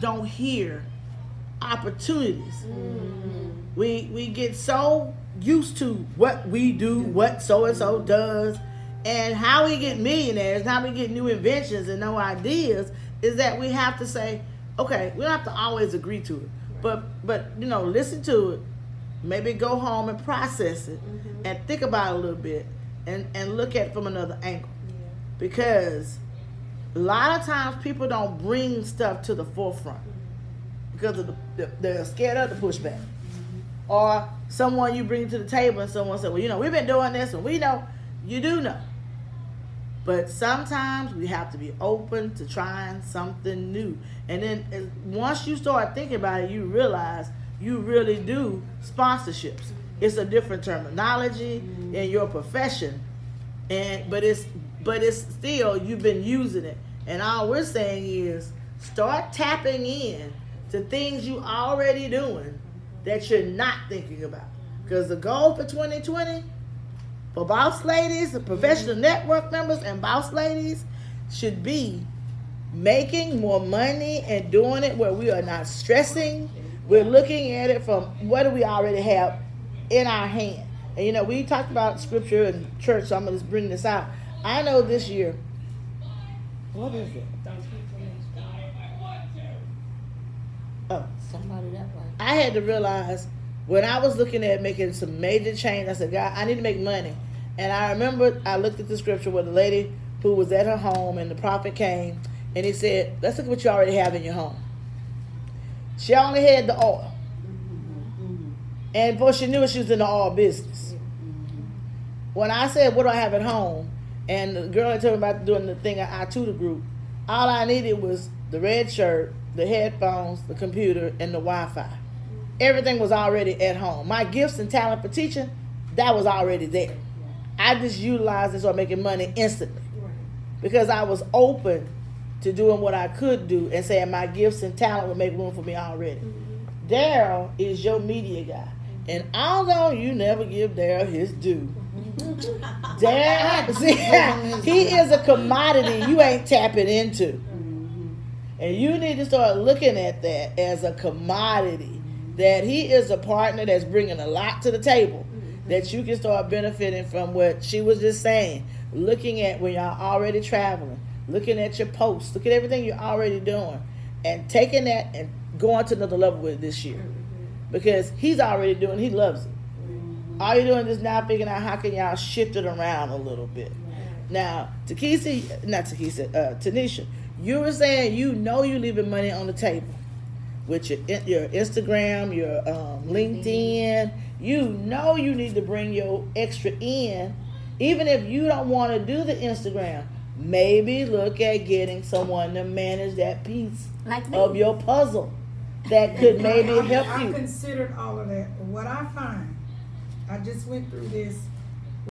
don't hear opportunities. We get so used to what we do, what so-and-so does, and how we get millionaires, how we get new inventions and new ideas, is that we have to say, okay, we don't have to always agree to it, but listen to it, maybe go home and process it, and think about it a little bit, and look at it from another angle. Because a lot of times people don't bring stuff to the forefront because of they're scared of the pushback. Or someone you bring to the table and someone said, well, we've been doing this and we know. You do know. But sometimes we have to be open to trying something new. And then once you start thinking about it, you realize you really do sponsorships. It's a different terminology in your profession. But it's still, you've been using it. And all we're saying is start tapping in to things you already doing that you're not thinking about. Because the goal for 2020 for boss ladies, the professional network members and boss ladies should be making more money and doing it where we are not stressing. We're looking at it from what do we already have in our hand. And we talked about scripture in church, so I'm going to just bring this out. I know this year, what is it? Oh, somebody that way. I had to realize when I was looking at making some major change, I said, God, I need to make money. And I remember I looked at the scripture where the lady who was at her home and the prophet came and he said, let's look at what you already have in your home. She only had the oil. And before she knew it, she was in the oil business. When I said, what do I have at home? And the girl had told me about doing the thing at I-Tutor group. All I needed was the red shirt, the headphones, the computer, and the Wi-Fi. Everything was already at home. My gifts and talent for teaching, that was already there. I just utilized it so I'm making money instantly. Because I was open to doing what I could do and saying my gifts and talent would make room for me already. Daryl is your media guy. And although you never give Daryl his due, Daryl, he is a commodity you ain't tapping into. And you need to start looking at that as a commodity, that he is a partner that's bringing a lot to the table, that you can start benefiting from what she was just saying, looking at when y'all already traveling, looking at your posts, look at everything you're already doing, and taking that and going to another level with it this year. Because he's already doing, he loves it. All you're doing is now figuring out how can y'all shift it around a little bit. Now, Tanisha, you were saying you're leaving money on the table with your Instagram, your LinkedIn. You need to bring your extra in. Even if you don't want to do the Instagram, maybe look at getting someone to manage that piece of your puzzle that could maybe help you. I considered all of that, but what I find, I just went through this